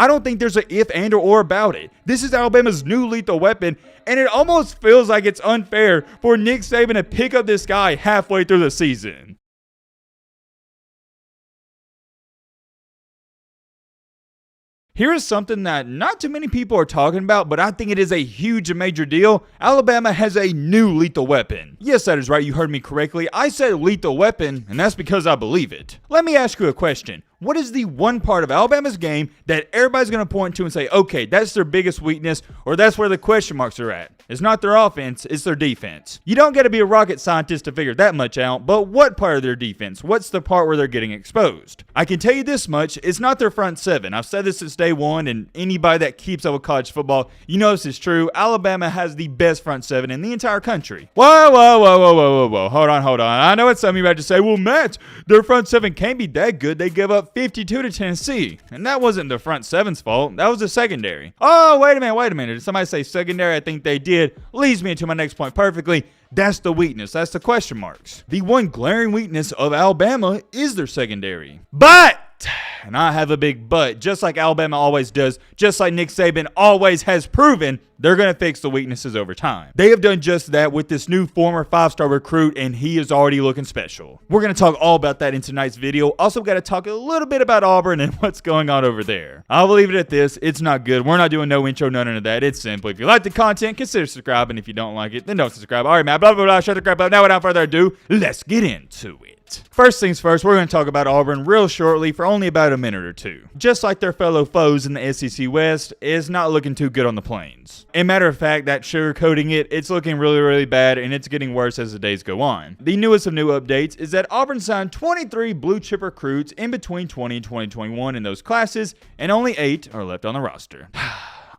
I don't think there's an if and or about it. This is Alabama's new lethal weapon, and it almost feels like it's unfair for Nick Saban to pick up this guy halfway through the season. Here is something that not too many people are talking about, but I think it is a huge and major deal. Alabama has a new lethal weapon. Yes, that is right. You heard me correctly. I said lethal weapon, and that's because I believe it. Let me ask you a question. What is the one part of Alabama's game that everybody's going to point to and say, okay, that's their biggest weakness, or that's where the question marks are at? It's not their offense, it's their defense. You don't got to be a rocket scientist to figure that much out, but what part of their defense? What's the part where they're getting exposed? I can tell you this much, it's not their front seven. I've said this since day one, and anybody that keeps up with college football, you know this is true. Alabama has the best front seven in the entire country. Whoa. Hold on. I know what some of you about to say. Well, Matt, their front seven can't be that good. They give up 52 to Tennessee. And that wasn't the front seven's fault. That was the secondary. Oh, wait a minute. Did somebody say secondary? I think they did. Leads me into my next point perfectly. That's the weakness. That's the question marks. The one glaring weakness of Alabama is their secondary. But, and I have a big but, just like Alabama always does, just like Nick Saban always has proven, they're going to fix the weaknesses over time. They have done just that with this new former 5-star recruit, and he is already looking special. We're going to talk all about that in tonight's video. Also got to talk a little bit about Auburn and what's going on over there. I'll leave it at this. It's not good. We're not doing no intro, none of that. It's simple. If you like the content, consider subscribing. If you don't like it, then don't subscribe. All right, man. Blah, blah, blah. Shut the crap up. Now, without further ado, let's get into it. First things first, we're going to talk about Auburn real shortly for only about a minute or two. Just like their fellow foes in the SEC West, it's not looking too good on the plains. And matter of fact, that sugarcoating it's looking really bad, and it's getting worse as the days go on. The newest of new updates is that Auburn signed 23 blue chip recruits in between 20 and 2021 in those classes, and only 8 are left on the roster.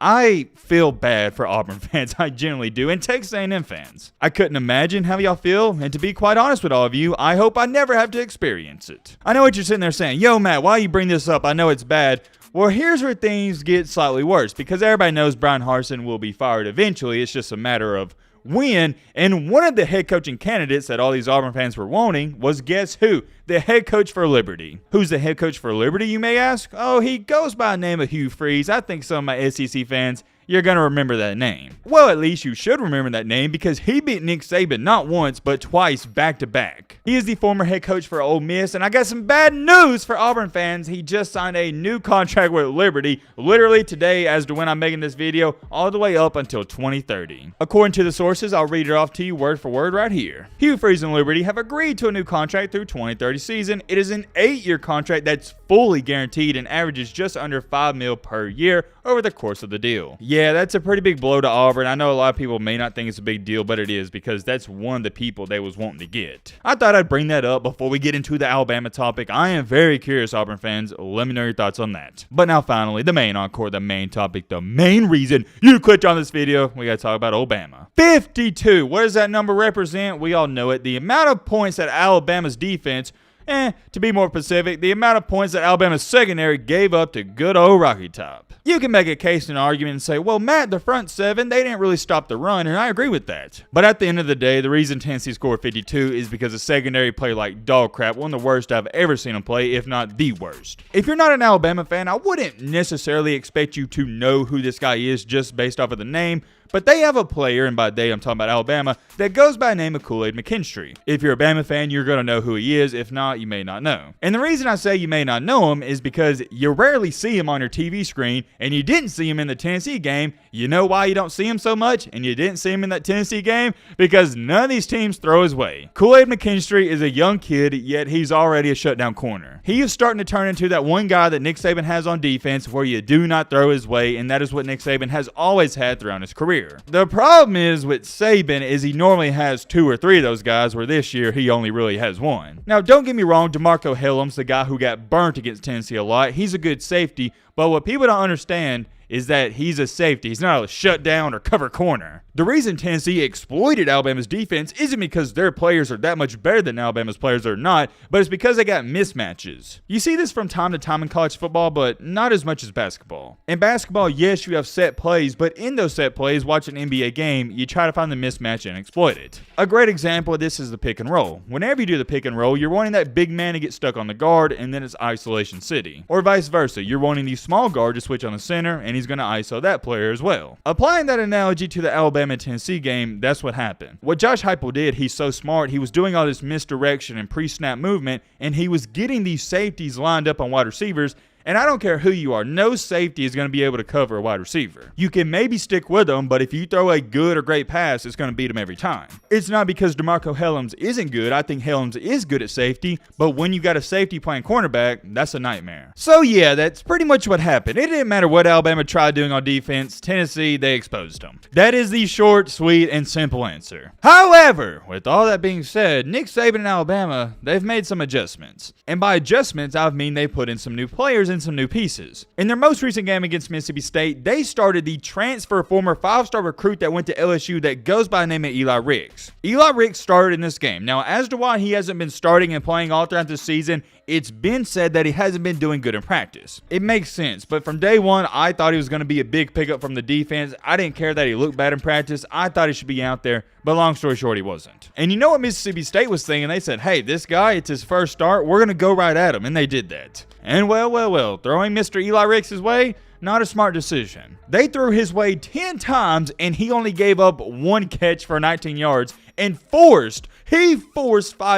I feel bad for Auburn fans, I generally do, and Texas A&M fans. I couldn't imagine how y'all feel, and to be quite honest with all of you, I hope I never have to experience it. I know what you're sitting there saying, yo Matt, why you bring this up? I know it's bad. Well, here's where things get slightly worse, because everybody knows Brian Harsin will be fired eventually. It's just a matter of when, and one of the head coaching candidates that all these Auburn fans were wanting was, guess who? The head coach for Liberty. Who's the head coach for Liberty, you may ask? Oh, he goes by the name of Hugh Freeze. I think some of my SEC fans, you're going to remember that name. Well, at least you should remember that name because he beat Nick Saban not once, but twice back to back. He is the former head coach for Ole Miss, and I got some bad news for Auburn fans. He just signed a new contract with Liberty, literally today as to when I'm making this video, all the way up until 2030. According to the sources, I'll read it off to you word for word right here. Hugh Freeze and Liberty have agreed to a new contract through 2030 season. It is an 8-year contract that's fully guaranteed and averages just under $5 million per year over the course of the deal. Yeah, that's a pretty big blow to Auburn. I know a lot of people may not think it's a big deal, but it is because that's one of the people they was wanting to get. I thought I'd bring that up before we get into the Alabama topic. I am very curious, Auburn fans. Let me know your thoughts on that. But now finally, the main encore, the main topic, the main reason you clicked on this video. We got to talk about Alabama. 52. What does that number represent? We all know it. The amount of points that Alabama's defense, to be more specific, the amount of points that Alabama's secondary gave up to good old Rocky Top. You can make a case and argument and say, well, Matt, the front seven, they didn't really stop the run, and I agree with that. But at the end of the day, the reason Tennessee scored 52 is because the secondary played like dog crap, one of the worst I've ever seen them play, if not the worst. If you're not an Alabama fan, I wouldn't necessarily expect you to know who this guy is just based off of the name, but they have a player, and by they I'm talking about Alabama, that goes by the name of Kool-Aid McKinstry. If you're a Bama fan, you're going to know who he is. If not, you may not know. And the reason I say you may not know him is because you rarely see him on your TV screen, and you didn't see him in the Tennessee game. You know why you don't see him so much, and you didn't see him in that Tennessee game? Because none of these teams throw his way. Kool-Aid McKinstry is a young kid, yet he's already a shutdown corner. He is starting to turn into that one guy that Nick Saban has on defense where you do not throw his way, and that is what Nick Saban has always had throughout his career. The problem is with Saban is he normally has 2 or 3 of those guys, where this year he only really has 1. Now, don't get me wrong, DeMarco Hellum's the guy who got burnt against Tennessee a lot. He's a good safety, but what people don't understand is that he's a safety. He's not a shutdown or cover corner. The reason Tennessee exploited Alabama's defense isn't because their players are that much better than Alabama's players are not, but it's because they got mismatches. You see this from time to time in college football, but not as much as basketball. In basketball, yes, you have set plays, but in those set plays, watch an NBA game, you try to find the mismatch and exploit it. A great example of this is the pick and roll. Whenever you do the pick and roll, you're wanting that big man to get stuck on the guard, and then it's isolation city. Or vice versa, you're wanting the small guard to switch on the center, and he's going to ISO that player as well. Applying that analogy to the Alabama-Tennessee game, that's what happened. What Josh Heupel did, he's so smart, he was doing all this misdirection and pre-snap movement, and he was getting these safeties lined up on wide receivers. And I don't care who you are, no safety is going to be able to cover a wide receiver. You can maybe stick with them, but if you throw a good or great pass, it's going to beat them every time. It's not because DeMarco Hellams isn't good. I think Hellams is good at safety, but when you got a safety playing cornerback, that's a nightmare. So yeah, that's pretty much what happened. It didn't matter what Alabama tried doing on defense. Tennessee, they exposed them. That is the short, sweet, and simple answer. However, with all that being said, Nick Saban and Alabama, they've made some adjustments. And by adjustments, I mean they put in some new players and some new pieces. In their most recent game against Mississippi State, they started the transfer former 5-star recruit that went to LSU that goes by the name of Eli Ricks. Eli Ricks started in this game. Now, as to why he hasn't been starting and playing all throughout the season, it's been said that he hasn't been doing good in practice. It makes sense, but from day one, I thought he was going to be a big pickup from the defense. I didn't care that he looked bad in practice. I thought he should be out there, but long story short, he wasn't. And you know what Mississippi State was thinking? They said, hey, this guy, it's his first start. We're going to go right at him, and they did that. And well, throwing Mr. Eli Ricks his way, not a smart decision. They threw his way 10 times, and he only gave up 1 catch for 19 yards and forced 5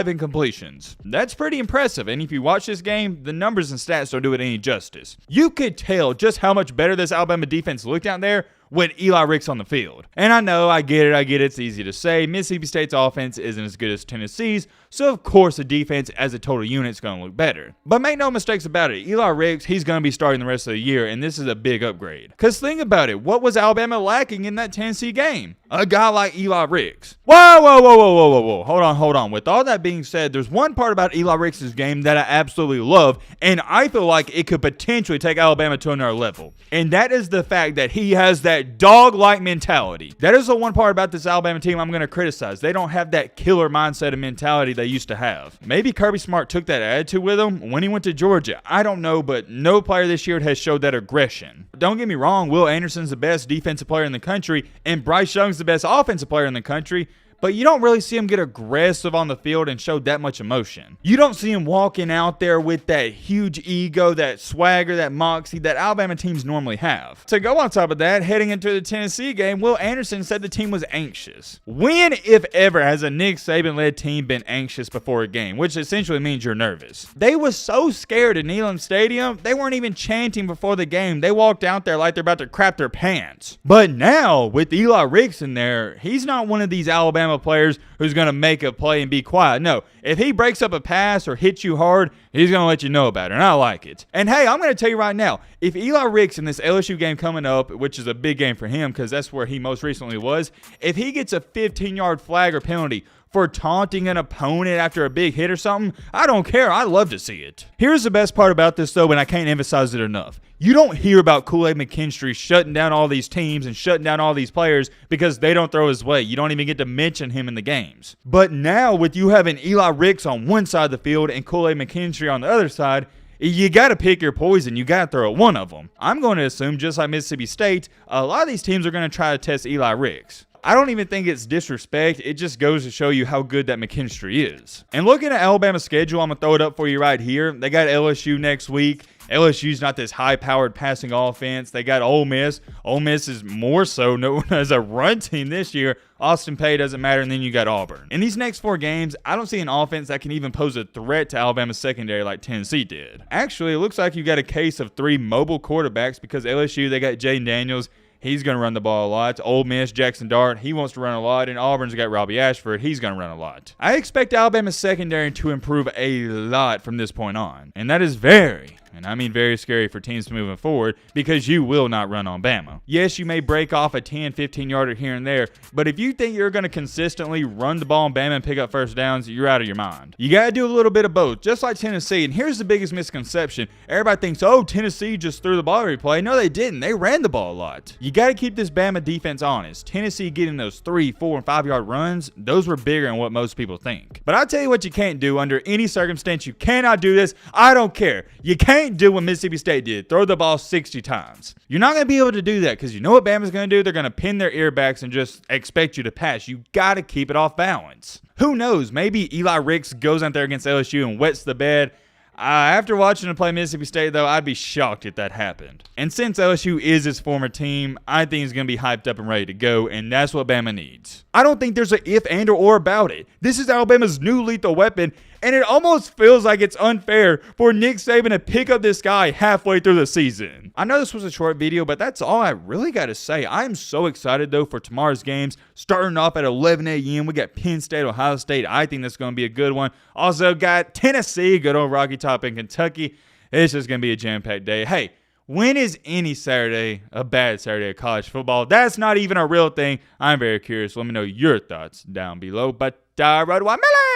incompletions. That's pretty impressive, and if you watch this game, the numbers and stats don't do it any justice. You could tell just how much better this Alabama defense looked out there with Eli Ricks on the field. And I know, I get it, it's easy to say. Mississippi State's offense isn't as good as Tennessee's, so of course the defense as a total unit is going to look better. But make no mistakes about it, Eli Ricks, he's going to be starting the rest of the year, and this is a big upgrade. Because think about it, what was Alabama lacking in that Tennessee game? A guy like Eli Ricks. Whoa. Hold on. With all that being said, there's one part about Eli Ricks' game that I absolutely love, and I feel like it could potentially take Alabama to another level. And that is the fact that he has that dog-like mentality. That is the one part about this Alabama team I'm going to criticize. They don't have that killer mindset and mentality they used to have. Maybe Kirby Smart took that attitude with him when he went to Georgia. I don't know, but no player this year has showed that aggression. Don't get me wrong, Will Anderson's the best defensive player in the country, and Bryce Young's the best offensive player in the country, but you don't really see him get aggressive on the field and show that much emotion. You don't see him walking out there with that huge ego, that swagger, that moxie that Alabama teams normally have. To go on top of that, heading into the Tennessee game, Will Anderson said the team was anxious. When, if ever, has a Nick Saban-led team been anxious before a game, which essentially means you're nervous? They was so scared at Neyland Stadium, they weren't even chanting before the game. They walked out there like they're about to crap their pants. But now, with Eli Ricks in there, he's not one of these Alabama players who's going to make a play and be quiet. No, if he breaks up a pass or hits you hard, he's going to let you know about it, and I like it. And hey, I'm going to tell you right now, if Eli Ricks in this LSU game coming up, which is a big game for him because that's where he most recently was, if he gets a 15-yard flag or penalty for taunting an opponent after a big hit or something, I don't care. I love to see it. Here's the best part about this, though, and I can't emphasize it enough. You don't hear about Kool-Aid McKinstry shutting down all these teams and shutting down all these players because they don't throw his way. You don't even get to mention him in the games. But now, with you having Eli Ricks on one side of the field and Kool-Aid McKinstry on the other side, you got to pick your poison. You got to throw at one of them. I'm going to assume, just like Mississippi State, a lot of these teams are going to try to test Eli Ricks. I don't even think it's disrespect. It just goes to show you how good that McKinstry is. And looking at Alabama's schedule, I'm going to throw it up for you right here. They got LSU next week. LSU's not this high-powered passing offense. They got Ole Miss. Ole Miss is more so known as a run team this year. Austin Peay doesn't matter, and then you got Auburn. In these next 4 games, I don't see an offense that can even pose a threat to Alabama's secondary like Tennessee did. Actually, it looks like you got a case of 3 mobile quarterbacks because LSU, they got Jaden Daniels. He's going to run the ball a lot. Ole Miss, Jackson Dart, he wants to run a lot. And Auburn's got Robbie Ashford. He's going to run a lot. I expect Alabama's secondary to improve a lot from this point on. And that is very, and I mean very scary for teams moving forward, because you will not run on Bama. Yes, you may break off a 10, 15-yarder here and there, but if you think you're going to consistently run the ball on Bama and pick up first downs, you're out of your mind. You got to do a little bit of both, just like Tennessee. And here's the biggest misconception. Everybody thinks, oh, Tennessee just threw the ball every play. No, they didn't. They ran the ball a lot. You got to keep this Bama defense honest. Tennessee getting those 3, 4, and 5-yard runs, those were bigger than what most people think. But I'll tell you what you can't do under any circumstance. You cannot do this. I don't care. You can't do what Mississippi State did. Throw the ball 60 times. You're not going to be able to do that, because you know what Bama's going to do? They're going to pin their earbacks and just expect you to pass. You got to keep it off balance. Who knows? Maybe Eli Ricks goes out there against LSU and wets the bed. After watching him play Mississippi State, though, I'd be shocked if that happened. And since LSU is his former team, I think he's going to be hyped up and ready to go, and that's what Bama needs. I don't think there's an if, and, or about it. This is Alabama's new lethal weapon, and it almost feels like it's unfair for Nick Saban to pick up this guy halfway through the season. I know this was a short video, but that's all I really got to say. I am so excited, though, for tomorrow's games. Starting off at 11 a.m., we got Penn State, Ohio State. I think that's going to be a good one. Also got Tennessee, good old Rocky Top in Kentucky. It's just going to be a jam-packed day. Hey, when is any Saturday a bad Saturday of college football? That's not even a real thing. I'm very curious. Let me know your thoughts down below. But, Road to 1 million!